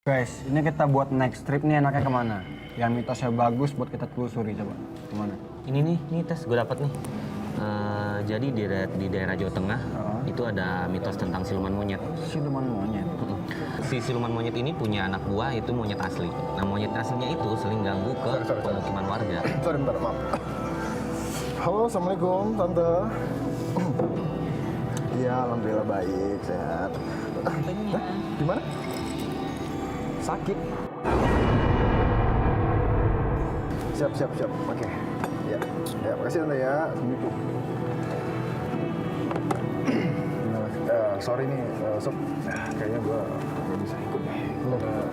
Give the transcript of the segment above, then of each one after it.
Guys, ini kita buat next trip nih enaknya kemana? Yang mitosnya bagus buat kita telusuri, coba. Kemana? Ini nih tes gue dapat nih. Jadi di daerah Jawa Tengah itu ada mitos tentang siluman monyet. Siluman monyet? Si siluman monyet ini punya anak buah itu monyet asli. Nah monyet aslinya itu sering ganggu ke pemukiman warga. Sorry, bentar, maaf. Halo, Assalamualaikum, Tante. Iya, alhamdulillah baik, sehat. Gimana? Sakit? Siap. Oke. Ya, makasih Tante ya. Assalamualaikum. Sorry nih, Sob. Kayaknya gue gak bisa ikut nih.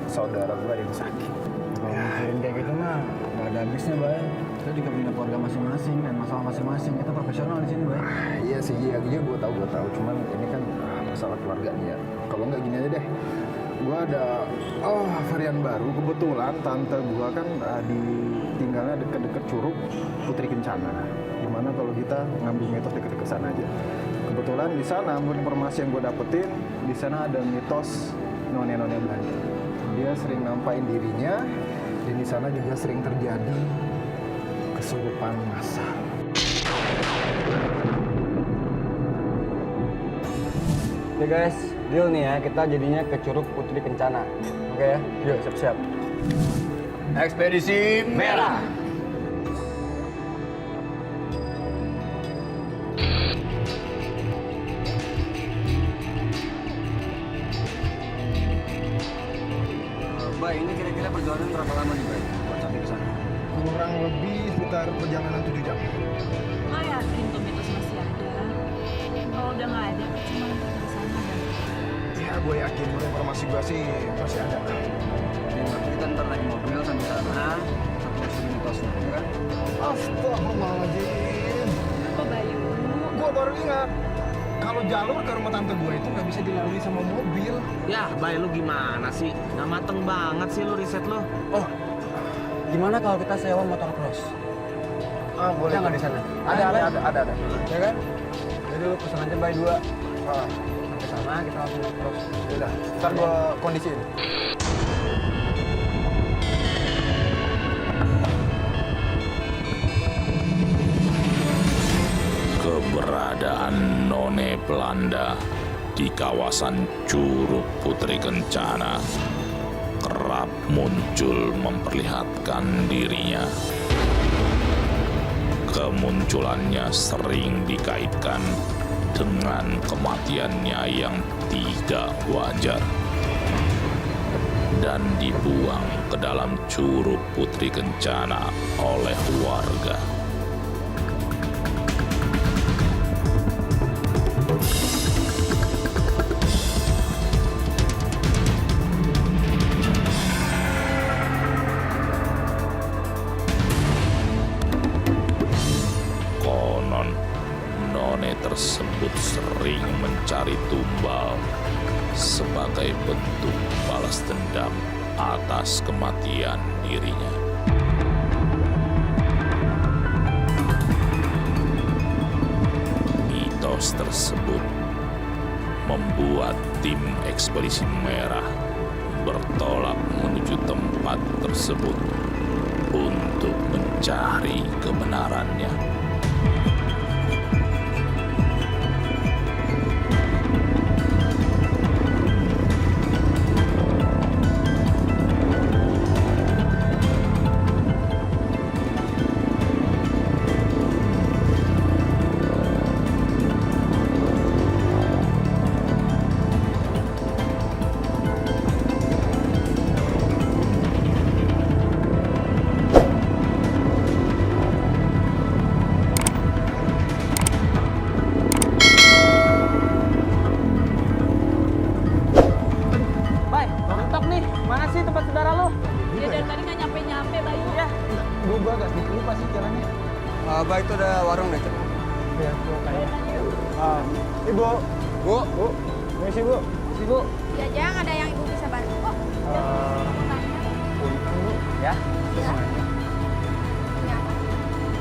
Saudara gue ada yang sakit. Kalau mikirin kayak gitu mah nggak ada habisnya, Bay. Kita juga punya keluarga masing-masing dan masalah masing-masing. Kita profesional di sini, Bay. Iya sih, iya gue tahu. Cuman ini kan masalah keluarga nih ya. Kalau nggak gini aja deh. Gue ada varian baru. Kebetulan tante gue kan tinggalnya deket-deket Curug Putri Kencana. Gimana kalau kita ngambil mitos deket-deket sana aja? Kebetulan di sana, menurut informasi yang gue dapetin, di sana ada mitos none-none Belanda. Dia sering nampain dirinya, dan di sana juga sering terjadi kesurupan massal. Oke guys, deal nih ya, kita jadinya ke Curug Putri Kencana. Oke ya, yuk siap-siap. Ekspedisi Merah! Bay, ini kira-kira perjalanan berapa lama nih, Bay? Buat sampai ke sana? Kurang lebih sekitar perjalanan 7 jam. Lo yakin tuh mitos masih ada? Kalau udah nggak ada, cuma di sana ada. Ya, gue yakin. Menurut informasi gue sih masih ada. Ya, berarti kita ntar naik mobil sampai sana, satu lagi mitosnya, ya kan? Astagfirullahaladzim. Apa Bayu? Gue baru ingat. Kalau jalur ke rumah tante gue itu nggak bisa dilalui sama mobil. Ya, Bay lu gimana sih? Nggak mateng banget sih lu riset lu. Oh, gimana kalau kita sewa motor cross? Boleh. Ada nggak di sana? Ada. Ya kan? Jadi lu pesan aja Bay 2. Ah, Sampai sana kita langsung motor cross. udah. Ntar gue kondisiin. Keberadaan none Belanda di kawasan Curug Putri Kencana kerap muncul memperlihatkan dirinya. Kemunculannya sering dikaitkan dengan kematiannya yang tidak wajar dan dibuang ke dalam Curug Putri Kencana oleh warga. Konon, none tersebut sering mencari tumbal sebagai bentuk balas dendam atas kematian dirinya. Mitos tersebut membuat tim ekspedisi merah bertolak menuju tempat tersebut untuk mencari kebenarannya. Bay, mentok nih. Mana sih tempat saudara lu? Dia dari tadi nggak nyampe-nyampe Bayu. Ya. Gue agak sedikit lupa sih jalannya. Bay, itu ada warung deh, coba. Ya, Ibu. Bu. Permisi, Bu. Sih, Bu. Ya jangan ada yang ibu bisa bantu kok. Punten, Bu. Ya. Ya.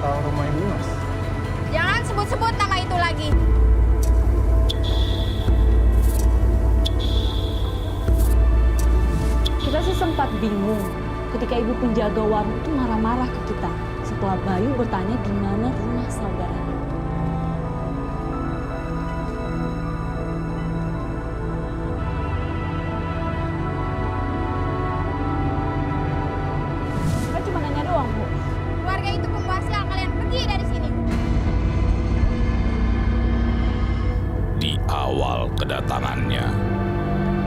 Tahu rumah Ibu, Mas? Jangan sebut-sebut nama itu lagi. Kita bingung ketika ibu penjaga warung itu marah-marah ke kita setelah Bayu bertanya di mana rumah saudaranya. Saya cuma nanya doang, Bu. Keluarga itu pembuat sial, kalian pergi dari sini. Di awal kedatangannya,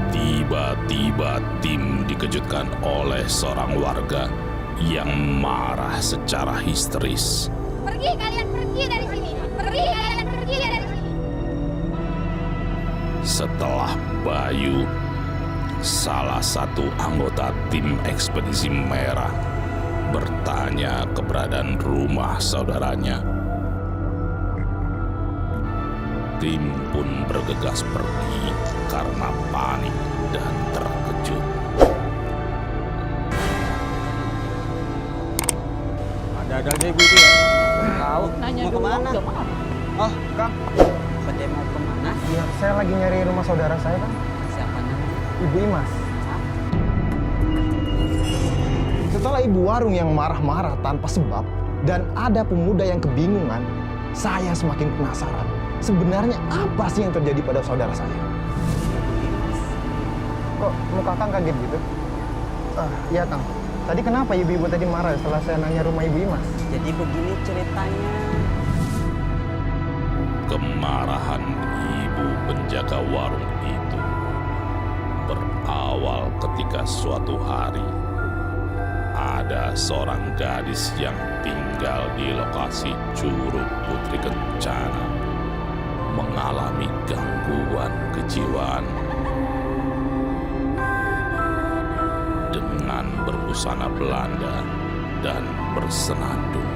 tiba-tiba tim dikejutkan oleh seorang warga yang marah secara histeris. Pergi kalian, pergi dari sini. Pergi kalian, pergi dari sini. Setelah Bayu, salah satu anggota tim ekspedisi merah, bertanya keberadaan rumah saudaranya, tim pun bergegas pergi karena panik dan terkejut. Ada aja ibu itu ya. Tahu Nanya mau doang, kemana? nggak marah. Oh, Kang. Pada mau kemana? Iya, saya lagi nyari rumah saudara saya kan, Siapa namanya? Ibu Imas. Setelah ibu warung yang marah-marah tanpa sebab dan ada pemuda yang kebingungan, saya semakin penasaran. Sebenarnya apa sih yang terjadi pada saudara saya? Kok muka Kang kaget gitu? Iya Kang. Tadi kenapa ibu-ibu tadi marah setelah saya nanya rumah Ibu Imas? Jadi begini ceritanya. Kemarahan ibu penjaga warung itu berawal ketika suatu hari ada seorang gadis yang tinggal di lokasi Curug Putri Kencana mengalami gangguan kejiwaan. Dengan berbusana Belanda dan bersenandung.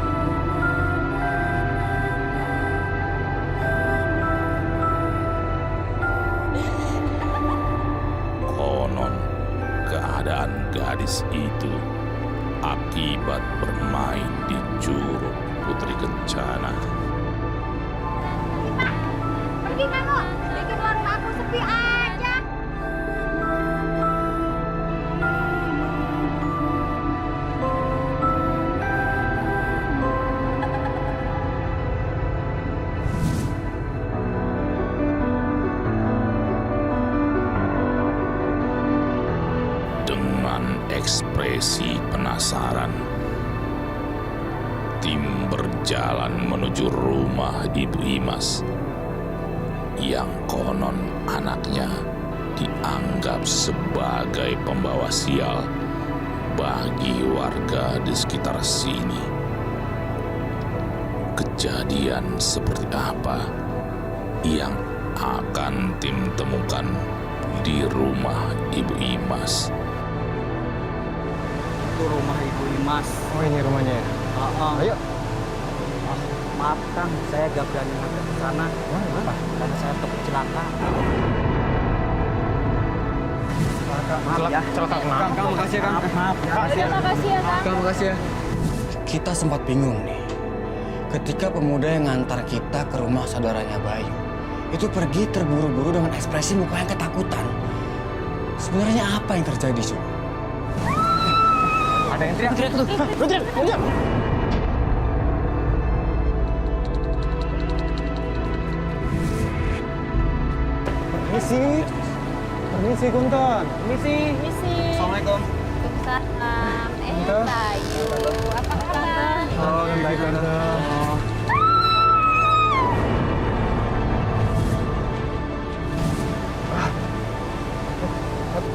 Konon, keadaan gadis itu akibat bermain di Curug Putri Kencana. Pergi kamu, bikin warung aku sepi aja. Dengan ekspresi penasaran, tim berjalan menuju rumah Ibu Imas yang konon anaknya dianggap sebagai pembawa sial bagi warga di sekitar sini. Kejadian seperti apa yang akan tim temukan di rumah Ibu Imas? Itu rumah Ibu Imas. Oh ini rumahnya ya? Ayo. Maaf Kang, saya gak berani ngadep ke sana. Karena saya takut celaka. Maaf ya. Celaka kenapa? Kang, makasih ya, Kang. Maaf ya. Udah makasih ya Kang. Kang, makasih ya. Kita sempat bingung nih. Ketika pemuda yang ngantar kita ke rumah saudaranya Bayu itu pergi terburu-buru dengan ekspresi muka yang ketakutan. Sebenarnya apa yang terjadi, coba? Ada yang teriak tuh. Teriak. Permisi Kunton. Misi. Assalamualaikum. Waalaikumsalam. Tante. Bayu, apa kabar? Oh, yang baik Tante.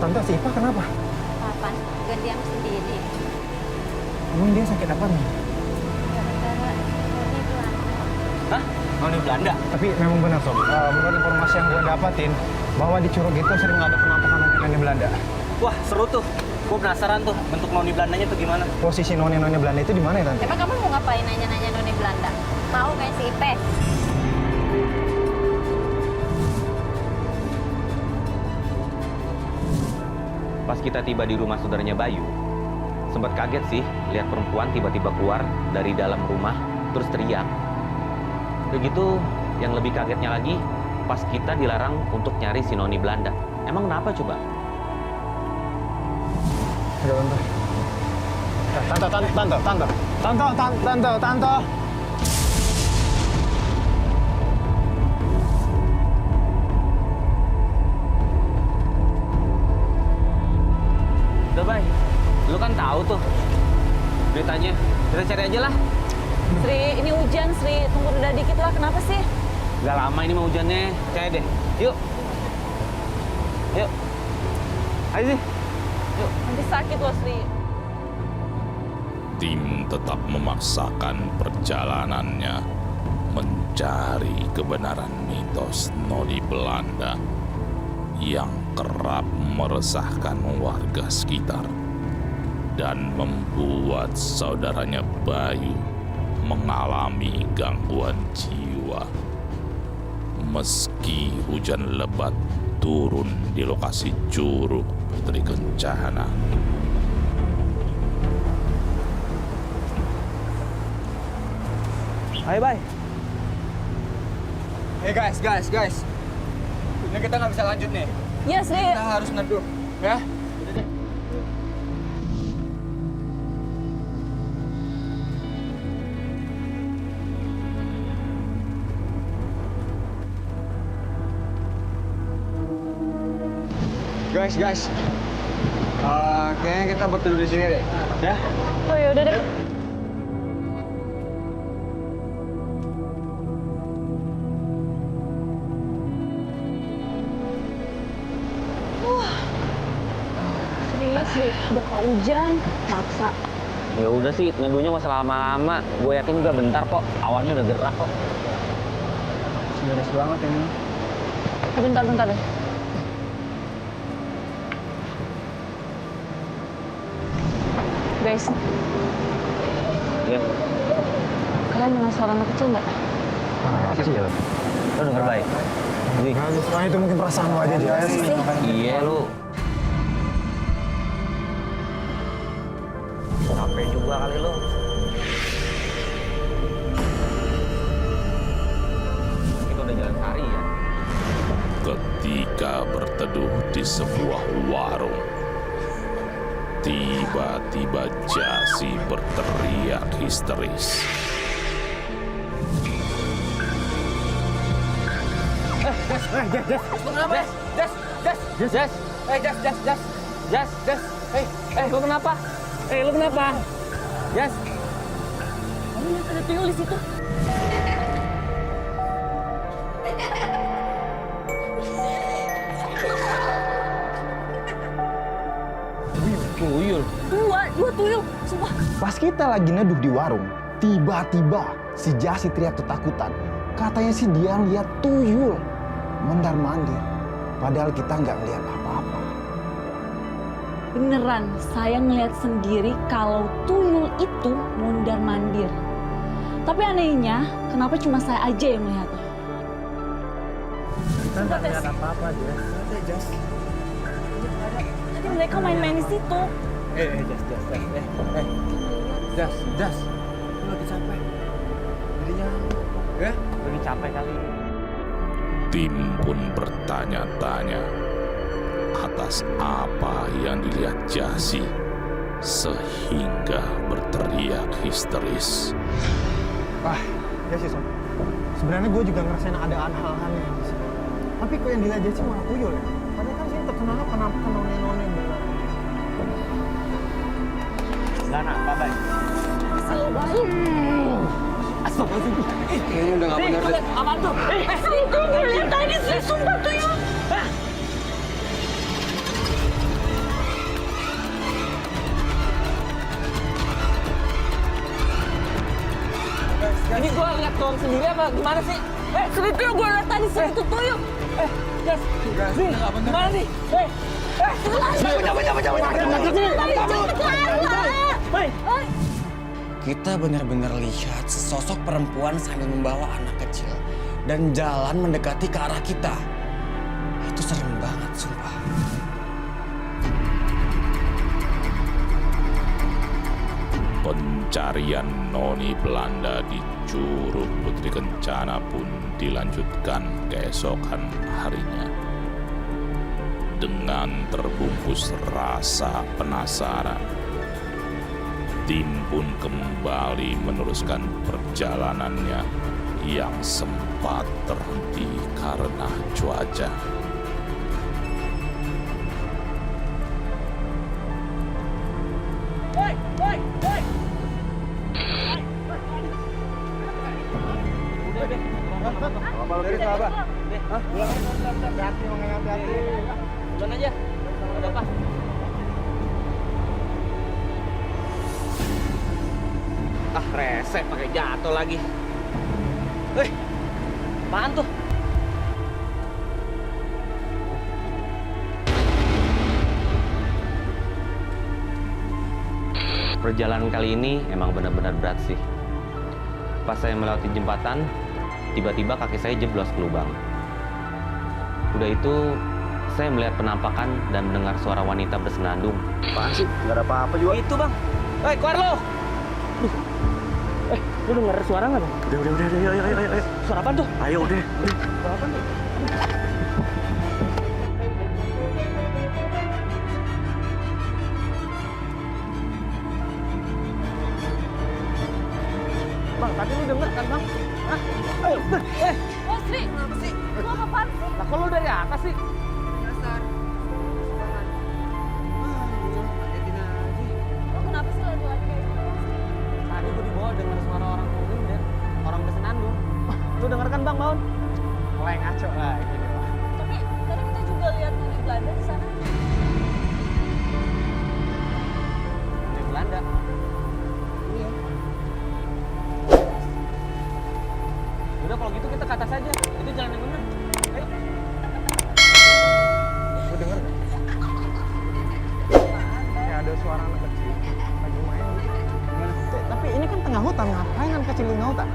Tante, si Ipa kenapa? Papa gak diam sendiri. Emang dia sakit apa nih? Gara-gara Roni Belanda. Hah? Noni Belanda? Tapi memang benar Sob, menurut informasi yang gue dapatin bahwa di Curug itu sering ada penampakan noni Belanda. Wah, seru tuh. Gue penasaran tuh bentuk Noni Belandanya tuh gimana. Posisi noni Belanda itu di mana ya Tante? Emang kamu mau ngapain nanya-nanya Noni Belanda? Mau kayak si Ipe? Pas kita tiba di rumah saudaranya Bayu, sempat kaget sih lihat perempuan tiba-tiba keluar dari dalam rumah terus teriak. Begitu, yang lebih kagetnya lagi pas kita dilarang untuk nyari si Noni Belanda. Emang kenapa coba? Udah bentar. Tante. Udah, Bay. Lu kan tahu tuh beritanya. Kita cari aja lah. Sri, ini hujan, Sri. Tunggu udah dikit lah, kenapa sih? Gak lama ini mah hujannya. Percaya deh. Yuk. Ayo sih. Yuk, nanti sakit loh, Sri. Tim tetap memaksakan perjalanannya mencari kebenaran mitos Noni Belanda yang kerap meresahkan warga sekitar dan membuat saudaranya Bayu mengalami gangguan jiwa. Meski hujan lebat turun di lokasi Curug Putri Kencana. Ayo, Bay. Guys. Ini kita nggak bisa lanjut nih. Iya, Sri. Kita harus neduh, ya. Guys. Kayaknya kita berteduh di sini deh, ya. Oh ya udah deh. Sri, udah hujan, maksa. Ya udah sih, neduhnya nggak usah lama-lama. Gue yakin juga bentar kok. Awannya udah gerak kok. Beres banget ini. Bentar deh. Guys, Iya. kalian dengar suara anak kecil nggak? Kecil. Lo denger baik. Wih. Nah, itu mungkin perasaan lo aja, Jas. Iya lu. Capek juga kali lu. Kita udah jalan sehari ya. Ketika berteduh di sebuah warung, tiba-tiba Jasi berteriak histeris. Lu kenapa? Lu kenapa? Jas. Kamu lihat ada tuyul di situ? Tuyul. Dua tuyul, sumpah. Pas kita lagi neduh di warung, tiba-tiba si Jasi teriak ketakutan. Katanya sih dia lihat tuyul mondar-mandir. Padahal kita nggak ngeliat apa-apa. Beneran, saya ngeliat sendiri kalau tuyul itu mondar-mandir. Tapi anehnya, kenapa cuma saya aja yang melihatnya? Kita nggak lihat apa-apa, Jas. Tadi mereka main-main di situ. Jas. Lu lagi capek. Jadinya, ya? Lebih capek kali. Tim pun bertanya-tanya atas apa yang dilihat Jasi sehingga berteriak histeris. Wah, ya sih, Sob. Sebenarnya gue juga ngerasain ada hal-hal aneh di sini. Tapi kok yang dilihat Jasi malah tuyul ya? Padahal kan sini terkenalnya penampakan none-none beneran. Gana, bye-bye. Kayaknya udah nggak benar deh. Apaan tuh? Tuyul, lihat tadi sih, sumpah tuyul. Ini gua lihat doang sendiri apa gimana sih? Serius gue lihat tadi sih itu tuyul. Jas. Gimana nih? Kita benar-benar lihat sesosok perempuan sambil membawa anak kecil dan jalan mendekati ke arah kita. Itu serem banget, sumpah. Pencarian Noni Belanda di Curug Putri Kencana pun dilanjutkan keesokan harinya. dengan terbungkus rasa penasaran. Tim pun kembali meneruskan perjalanannya yang sempat terhenti karena cuaca. Ah, rese pakai jatuh lagi. Apaan tuh? Perjalanan kali ini emang benar-benar berat sih. Pas saya melewati jembatan, tiba-tiba kaki saya jeblos ke lubang. Udah itu, saya melihat penampakan dan mendengar suara wanita bersenandung. Apaan sih? Nggak ada apa-apa juga. Itu bang. Keluar lo! Lu denger suara nggak bang? Udah, ayo. Suara apa tuh? Ayo, udah. Suara apa tuh? Bang, tadi lu denger kan bang? Hah? Ayo, Oh, Sri, kenapa sih? Lu apaan sih? lah kok lu dari atas sih? Lu kenapa sih lari-lari kayak gitu? Tadi gua di bawah denger suara orang ngomong dan orang bersenandung. Lu denger kan bang, Maun? Mulai ngaco lagi. Tapi tadi kita juga lihat di Belanda di sana. Di Belanda. Iya. Udah kalau gitu kita ke atas aja. Itu jalan yang benar. Ayo. Lu denger nggak? Kayak ada suara anak kecil lagi main gitu. Gimana? Tapi ini kan tengah hutan, ngapain anak kecil di tengah hutan?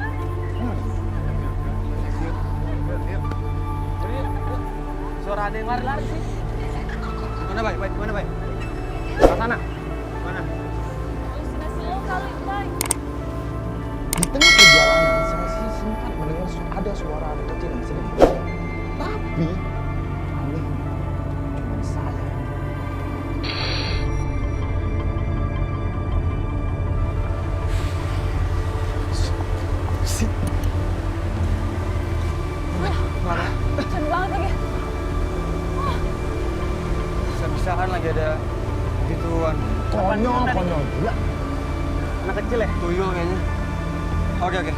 Suara ada yang lari-lari sih. Mana Bay? Mana Bay? Ke sana. Mana? Halusinasi lo kali, Bay. Di tengah perjalanan saya sih sempat mendengar ada suara anak kecil yang sedang bermain. Tapi aneh, cuma saya. Keren banget lagi. Bisa-bisaan lagi ada gituan. Konyol. Gila. Anak kecil ya? Tuyul kayaknya. Oke.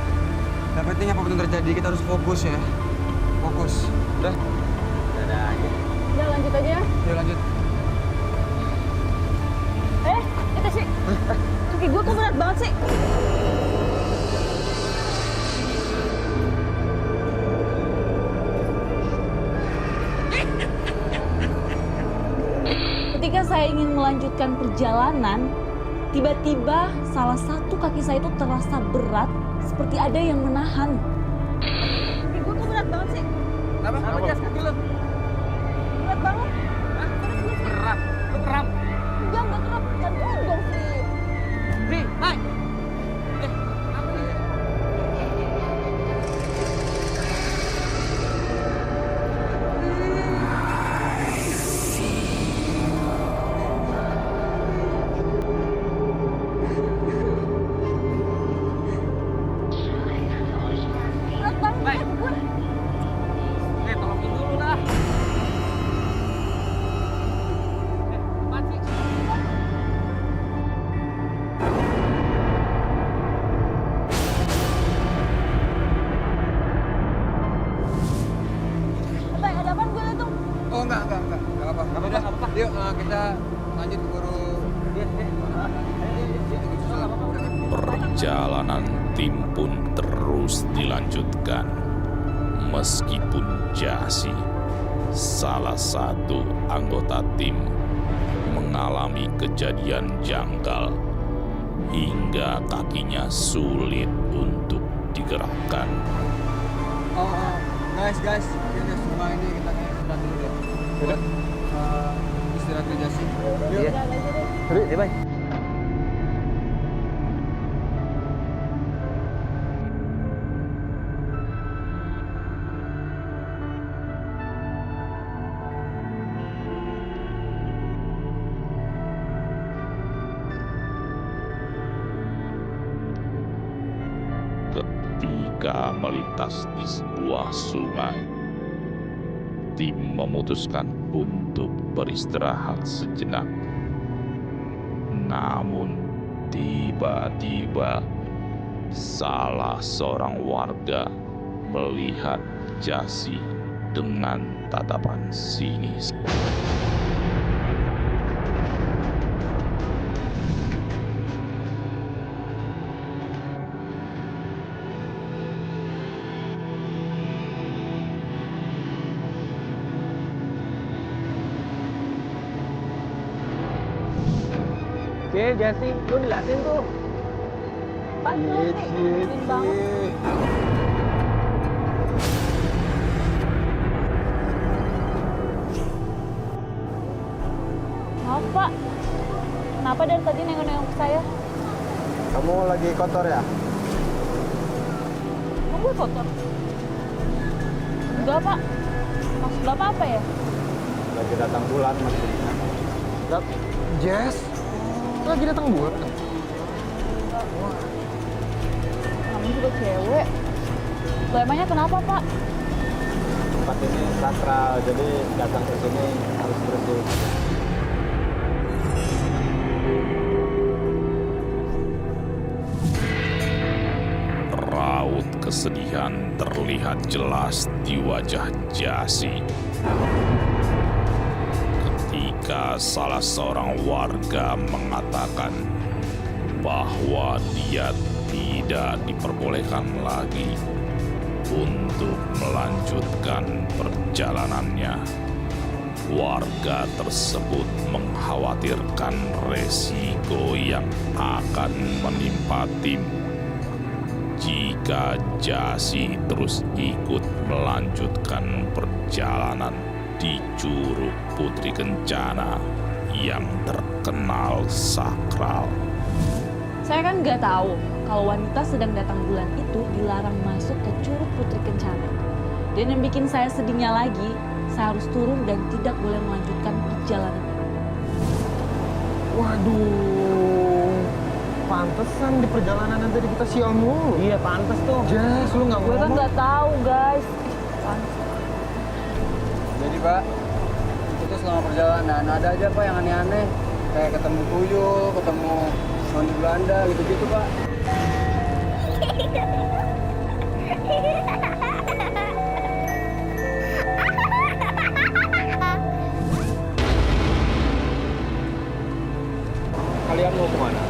Yang penting apapun yang terjadi kita harus fokus ya. Fokus. Udah. Dadah aja. Udah lanjut aja ya. Yuk lanjut. Itu sih. Kaki gue kok berat banget sih. Ketika saya ingin melanjutkan perjalanan, tiba-tiba salah satu kaki saya itu terasa berat, seperti ada yang menahan. Kaki gue kok berat banget sih? Kenapa jas kaki lu? Berat banget. Berat. Lu kram. Enggak kram. Jangan dong sih. Ri, naik. Apa nih? Berat banget Baik. kaki gue. Tolongin dulu lah. Apaan sih? Bay, ada apaan gue liat tuh? Oh enggak apa-apa. Nggak apa-apa. Yuk kita lanjut keburu. Perjalanan tim pun terus dilanjutkan. Meskipun Jasi, salah satu anggota tim, mengalami kejadian janggal hingga kakinya sulit untuk digerakkan. Oh, guys. Kita semua ini kita istirahat dulu deh. Buat istirahat aja sih. Iya. Ya, bye. ketika melintas di sebuah sungai. Tim memutuskan untuk beristirahat sejenak. Namun tiba-tiba salah seorang warga melihat Jasi dengan tatapan sinis. Jasi, lu diliatin tuh. Pantes nih, banget. Maaf Pak, kenapa dari tadi nengok-nengok ke saya? Kamu lagi kotor ya? Emang gue kotor? Enggak Pak, maksud Bapak apa ya? Lagi datang bulan maksudnya. Jess, lagi datang bulan. Namanya juga cewek. Loh emangnya kenapa Pak? Tempat ini sakral, jadi datang ke sini harus bersih. Raut kesedihan terlihat jelas di wajah Jasi ketika salah seorang warga mengatakan bahwa dia tidak diperbolehkan lagi untuk melanjutkan perjalanannya. Warga tersebut mengkhawatirkan resiko yang akan menimpa tim jika Jasi terus ikut melanjutkan perjalanan di Curug Putri Kencana yang terkenal sakral. Saya kan nggak tahu kalau wanita sedang datang bulan itu dilarang masuk ke Curug Putri Kencana. Dan yang bikin saya sedihnya lagi, saya harus turun dan tidak boleh melanjutkan perjalanan ini. Waduh, pantesan di perjalanan nanti kita sial mulu. Iya, pantes tuh. Jess, lu nggak Gue kan ngomong. nggak tahu guys. Jadi Pak, itu selama perjalanan ada aja Pak yang aneh-aneh. Kayak ketemu tuyul, ketemu noni Belanda, gitu-gitu Pak. Kalian mau kemana?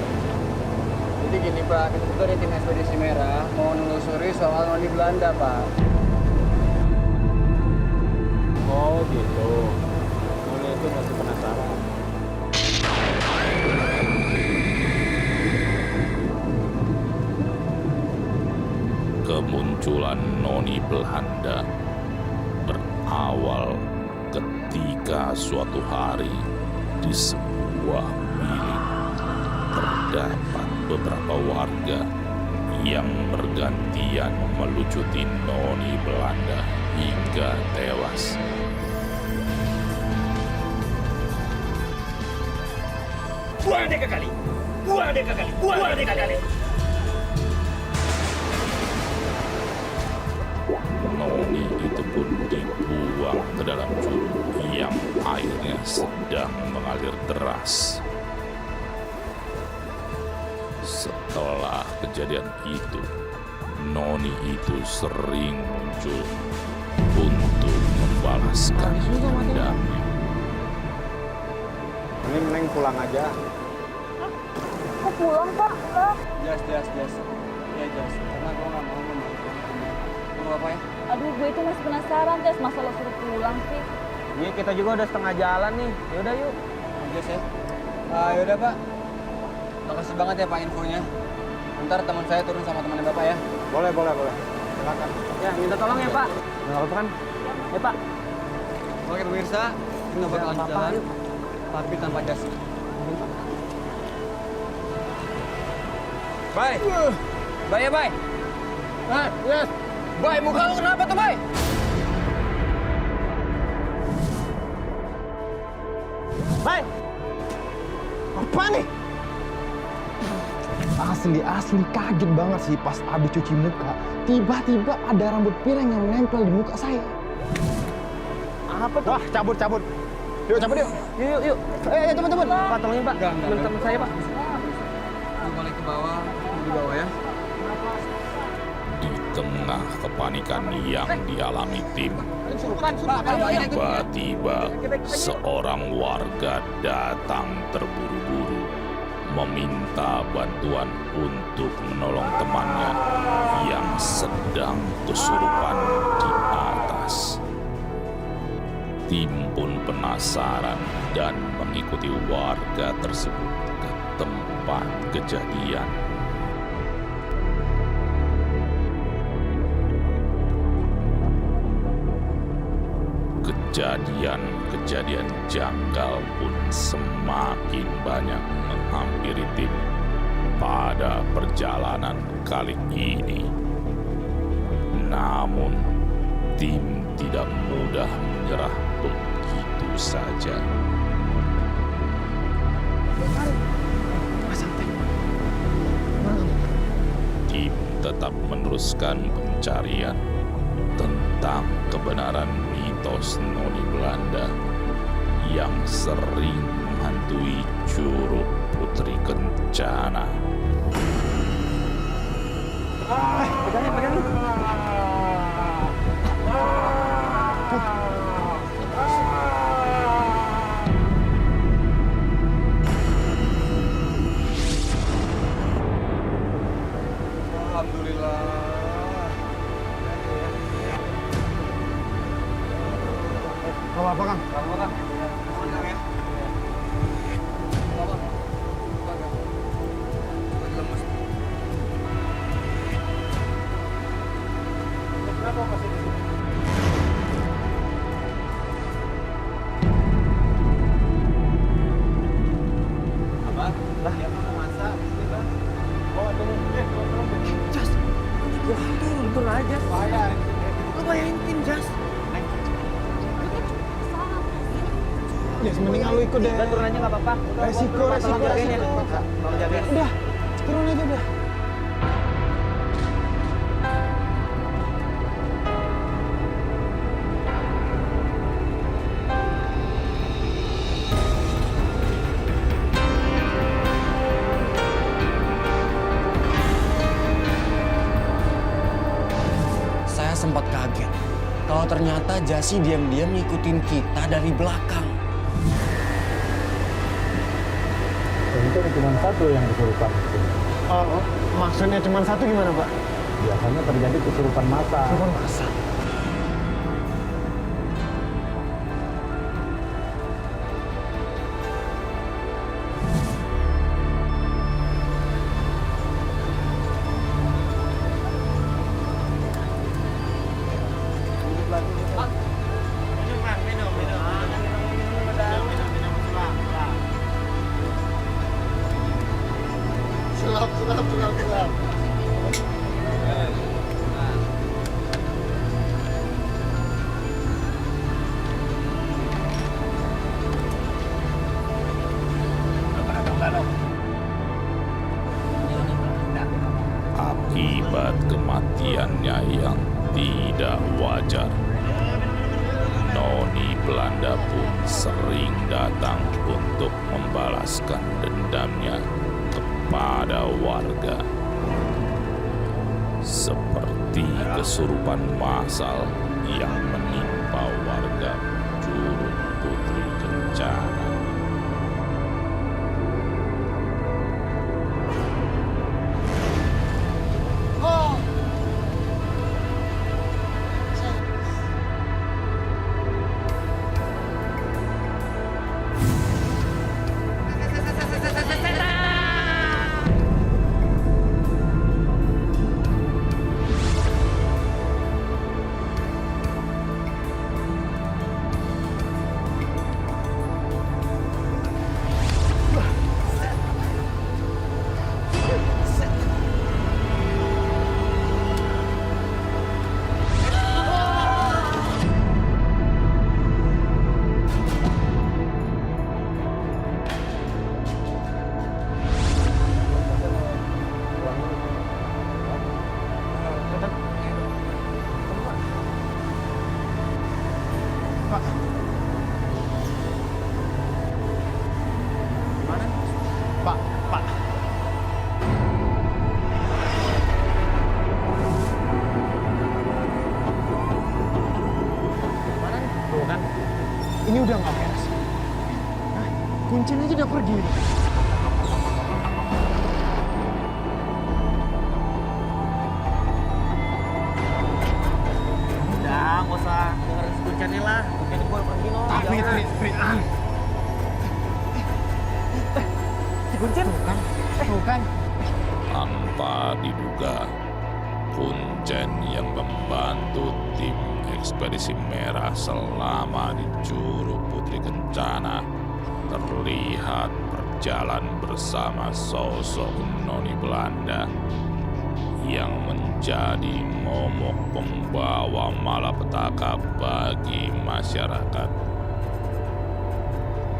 Jadi gini Pak, kita tuh dari tim ekspedisi merah mau nelusuri soal noni Belanda Pak. Oh gitu. Noni itu masih penasaran. Kemunculan noni Belanda berawal ketika suatu hari di sebuah bilik terdapat beberapa warga yang bergantian melucuti noni Belanda hingga tewas. Buang dia ke kali! Buang dia ke kali! Buang dia ke kali! Noni itu pun dibuang ke dalam curug yang airnya sedang mengalir deras. Setelah kejadian itu, Noni itu sering muncul untuk membalaskan dendamnya. Ini mending pulang aja. Kok pulang Pak? Jas. Iya Jas, karena gue nggak mau membantu. Tunggu apa ya? Aduh gue itu masih penasaran Tes, masa lo suruh pulang sih? Iya, kita juga udah setengah jalan nih. Yaudah yuk. Jas ya. Yaudah Pak. Makasih banget ya Pak infonya. Ntar teman saya turun sama temannya Bapak ya. Boleh. Silakan. Ya, minta tolong ya Pak. Nggak apa-apa kan? Ya Pak. Oke pemirsa, ini nggak bakal jalan. Tapi tanpa jas. Bye. Bye ya, bye. Yes. Bye, muka lu kenapa tuh, bye? Bye. Apa nih? asli kaget banget sih pas abis cuci muka. Tiba-tiba ada rambut pirang yang nempel di muka saya. Apa tuh? Wah, cabut. Yuk, cabut yuk. Yuk. Teman-teman. Pak, tolongin Pak. Teman saya Pak. Lu balik ke bawah, di bawah ya. Di tengah kepanikan yang dialami tim, tiba-tiba seorang warga datang terburu-buru meminta bantuan untuk menolong temannya yang sedang kesurupan di atas. Tim pun penasaran dan mengikuti warga tersebut ke tempat kejadian. Kejadian janggal pun semakin banyak menghampiri tim pada perjalanan kali ini. Namun, tim tidak mudah menyerah begitu saja. Tim tetap meneruskan pencarian tentang kebenaran mitos Noni Belanda yang sering menghantui Curug Putri Kencana. Pegangin. Alhamdulillah. Gak apa-apa, Kang. Kenapa masih di sini? Abang, dia mau masak, Bang. Oh, tunggu. Jas. Turun aja. Bayar. Lu bayarin tim, Jas. Ya, mendingan lu ikut deh. Udah turun aja nggak apa-apa. Resiko. Bang jagain. Udah, turun aja udah. Saya sempat kaget kalau ternyata Jasi diam-diam ngikutin kita dari belakang. Tentu cuma satu yang kesurupan. Oh, maksudnya cuma satu gimana, Pak? Biasanya terjadi kesurupan massal. Kesurupan massal. Sulap. Akibat kematiannya yang tidak wajar, Noni Belanda pun sering datang untuk membalaskan dendamnya kepada warga. Seperti kesurupan massal yang menimpa warga Curug Putri Kencana. Pak. Mana? Pak. Mana nih? Tuh kan, ini udah nggak beres. Nah, kuncinya aja udah pergi. Udah, nggak usah dengerin si Kuncannya lah. Kuncannya gue pergi no. Si Kuncen? Bukan. Tanpa diduga, Kuncen yang membantu tim ekspedisi merah selama di Curug Putri Kencana terlihat berjalan bersama sosok Noni Belanda yang menjadi momok pembawa malapetaka bagi masyarakat.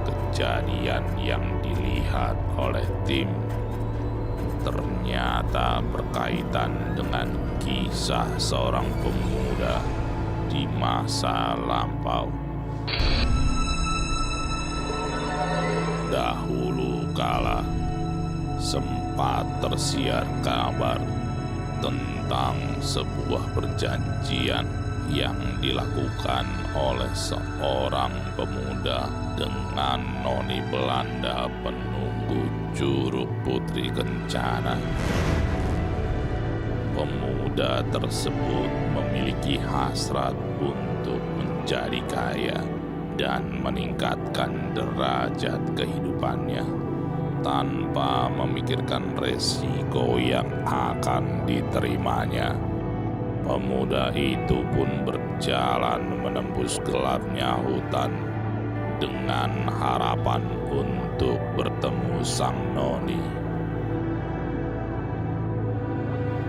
Kejadian yang dilihat oleh tim ternyata berkaitan dengan kisah seorang pemuda di masa lampau. Dahulu kala sempat tersiar kabar tentang sebuah perjanjian yang dilakukan oleh seorang pemuda dengan Noni Belanda penunggu Curug Putri Kencana. Pemuda tersebut memiliki hasrat untuk menjadi kaya dan meningkatkan derajat kehidupannya tanpa memikirkan resiko yang akan diterimanya. Pemuda itu pun berjalan menembus gelapnya hutan dengan harapan untuk bertemu sang Noni.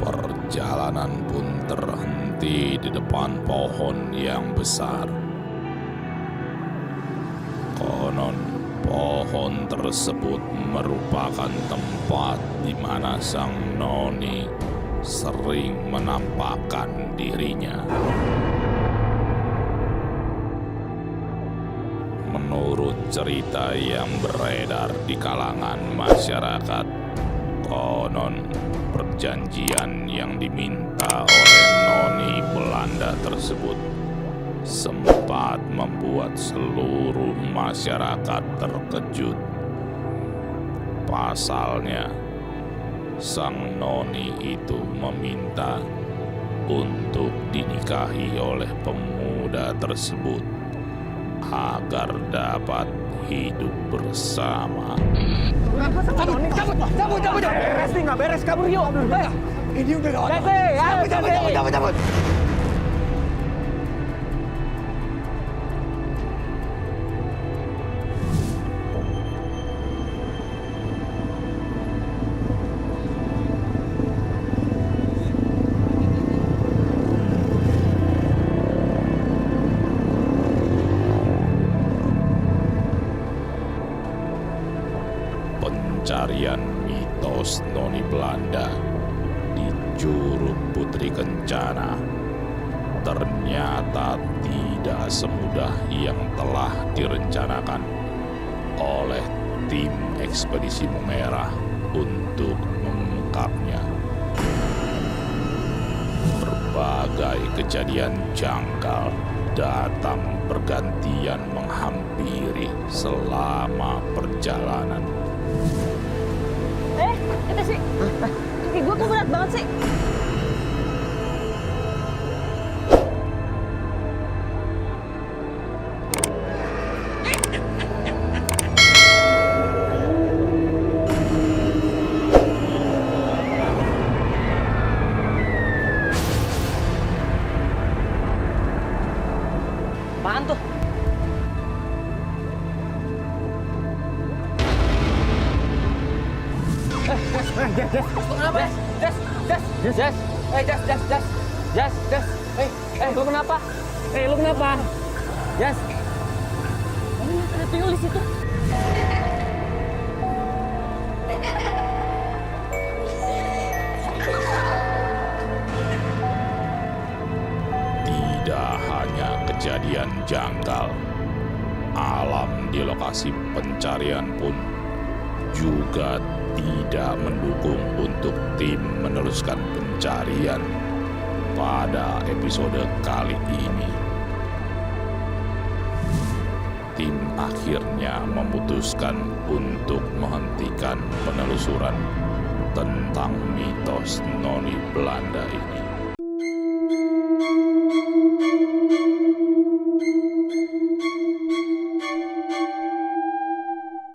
Perjalanan pun terhenti di depan pohon yang besar. Konon pohon tersebut merupakan tempat di mana sang Noni sering menampakkan dirinya. Menurut cerita yang beredar di kalangan masyarakat, konon perjanjian yang diminta oleh Noni Belanda tersebut sempat membuat seluruh masyarakat terkejut. Pasalnya, sang Noni itu meminta untuk dinikahi oleh pemuda tersebut agar dapat hidup bersama. Cabut. Beres nih, nggak beres, kabur yuk. Ini udah gawat. Cabut. Pencarian mitos Noni Belanda di Curug Putri Kencana ternyata tidak semudah yang telah direncanakan oleh tim ekspedisi merah untuk mengungkapnya. Berbagai kejadian janggal datang bergantian menghampiri selama perjalanan. Itu sih. Kaki gue kok berat banget sih. Apaan tuh? Lu kenapa? Lu kenapa? Jas. Ada tuyul di situ. Tidak hanya kejadian janggal. Alam di lokasi pencarian pun juga tidak mendukung untuk tim meneruskan pencarian pada episode kali ini. Tim akhirnya memutuskan untuk menghentikan penelusuran tentang mitos Noni Belanda ini.